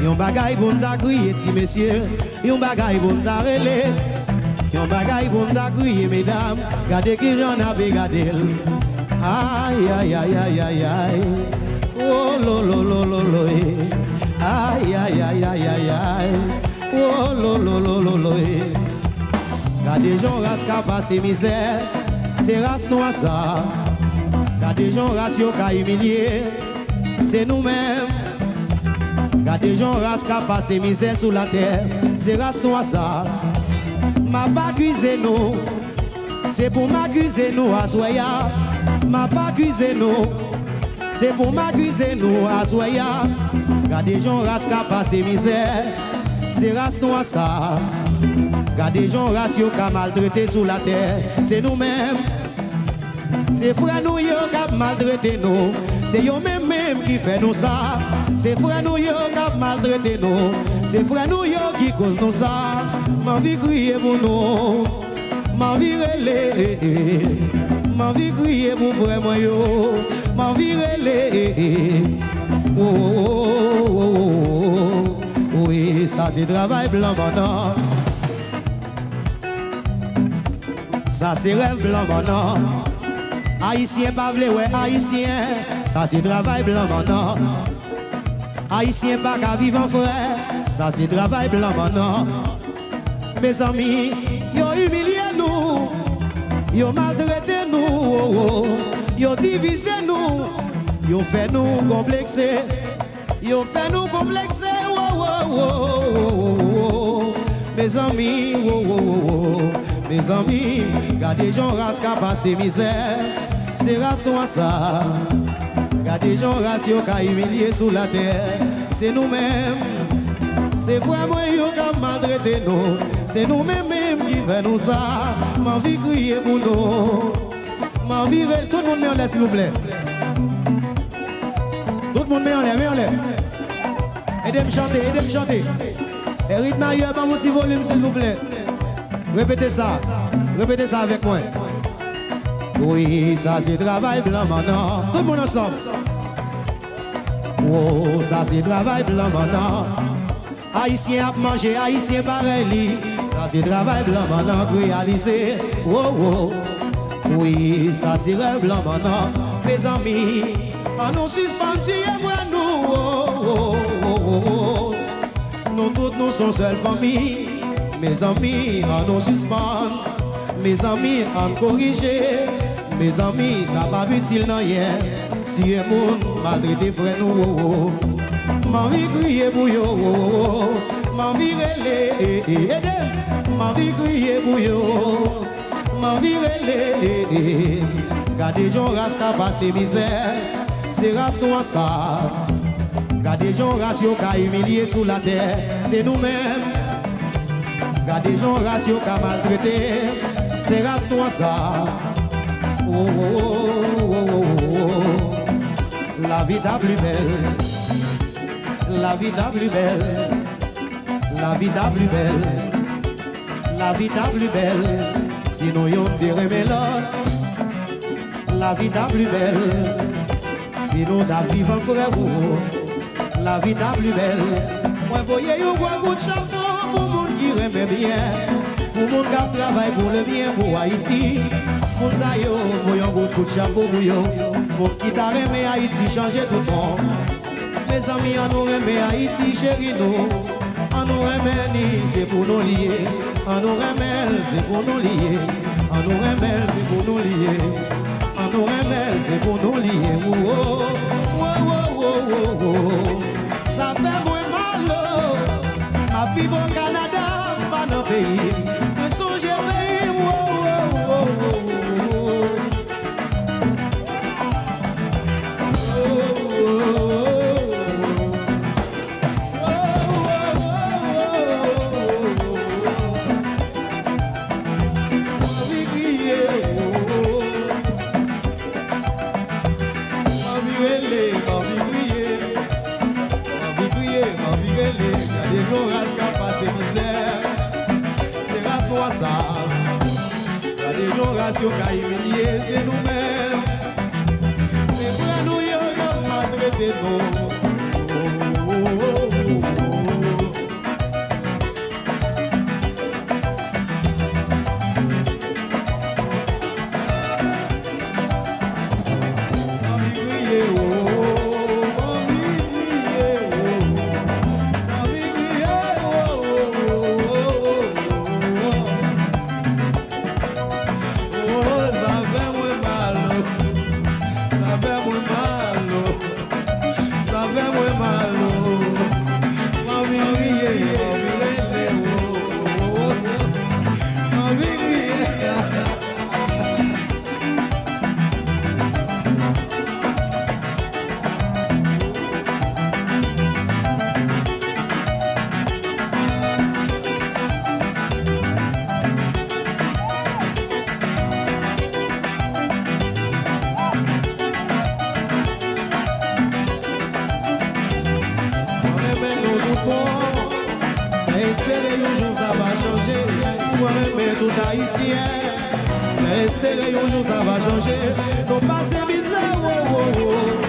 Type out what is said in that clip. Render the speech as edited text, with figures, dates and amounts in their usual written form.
Yon bagay pour m'ta crier, ti messieurs. Yon bagay pour m'ta relé. Yon bagay pour m'ta crier, mesdames. Gardez que j'en avais gardé. Aïe, aïe, aïe, aïe, aïe, aïe. Oh, lo, lo, lo, lo, lo, eh. Aïe, aïe, aïe, aïe, aïe, aïe. Oh, lo, lo, lo, lo, lo, eh. Gardez gens race qui passe misère. C'est race noire ça. Gardez gens race yo ka humilié. C'est nous-mêmes. Gardez gens race qui passe misère sous la terre. C'est race noire ça. M'a pas accusé nous. C'est pour m'accuser nous à soya. M'a pas accusé nous. C'est pour m'accuser nous à soya. Gardez gens race qui passe misère. C'est race noire ça. Gardez gens race yo ka maltraité sous la terre. C'est nous-mêmes. C'est frère nous yo qui maltraité nous. C'est yo même qui fait nous ça. C'est frère nous yo qui maltraité nous. C'est frère nous yo qui cause nous ça. Ma vie crier pour nous. Ma vie relé. Ma vie crier pour frère moi yo. Ma vie relé. Oh, oh, oh, oh, oh. Oui, ça c'est travail blanc maintenant. Ça c'est rêve blanc maintenant. Haïtien pas vle ouais haïtien. Ça c'est travail blanc maintenant. Haïtien pas qu'à vivre en frère. Ça c'est travail blanc maintenant. Mes amis, yo humilié nous. Yo maltraité nous. Oh, oh. Yo divisé nous. Yo fait nous complexer. Yo fait nous complexer. Oh, oh, oh, oh, oh. Mes amis, oh, oh, oh, oh. Mes amis, gardez gens race qui passé misère. C'est race comme ça. Gardez gens race qui a humilié sous la terre. C'est nous-mêmes. C'est vraiment eux qui ont maltraité nous. C'est nous-mêmes qui fait nous ça. Ma vie crier pour nous. Ma vie, tout le monde met en l'air s'il vous plaît. Tout le monde met en l'air, met en l'air. Aidez-moi chanter, aidez-moi chanter. Et rythme ailleurs, pas mon petit volume s'il vous plaît. Répétez ça avec moi. Oui, ça c'est travail blanc maintenant. Tout le monde ensemble. Oh, ça c'est travail blanc maintenant. Haïtien a mangé, haïtien pareil. Ça c'est travail blanc maintenant réalisé. Oh, oh. Oui, ça c'est rêve blanc maintenant. Mes amis, on nous suspendu et voilà nous. Oh, oh, oh, oh, oh. Nous toutes nous sommes seule famille. Mes amis, on nous suspend. Mes amis, on corrige. Mes amis, ça va utile non rien. Tu es mon maltraité frère nous. Ma vie crier pour yo. Ma vie relé. Ma vie crier pour yo. Ma vie relé. Gardez gens race qui passé misère. C'est race noire ça. Gardez gens race yo qui humilié sous la terre. C'est nous-mêmes. Gardez gens race yo qui maltraité. C'est race noire ça. Oh, oh, oh, oh, oh. La vie t'a plus belle. La vie t'a plus belle. La vie t'a plus belle. La vie t'a plus belle. Sinon yon dirait l'autre. La vie t'a plus belle. Sinon t'as vivre en frère. La vie t'a plus belle. Moi voyez yon bois goût de chapeau pour moun qui aime bien. Pour moun qui travaille pour le bien pour Haïti. Moun sa yo, voyons goût de chapeau pour yo. Moun qui t'a aimé Haïti changer tout le monde. Mes amis, on nous aime Haïti chéri nous. On nous aime ni c'est pour nous lier. On nous aime c'est pour nous lier. On nous aime c'est pour nous lier. On nous aime c'est pour nous lier. Oh, oh, oh, oh, oh, oh. Ça fait moins mal. Ma vie au Canada, pas dans le pays. Je songe au pays. Oh, oh, oh, oh, oh. Qui a humilié, c'est nous-mêmes. C'est vrai, nous y avons maltraité nous. espérer un jour ça va changer. Moi, mais tout haïtien. Mais espérer un jour ça va changer. Non pas c'est bizarre, oh, oh, oh.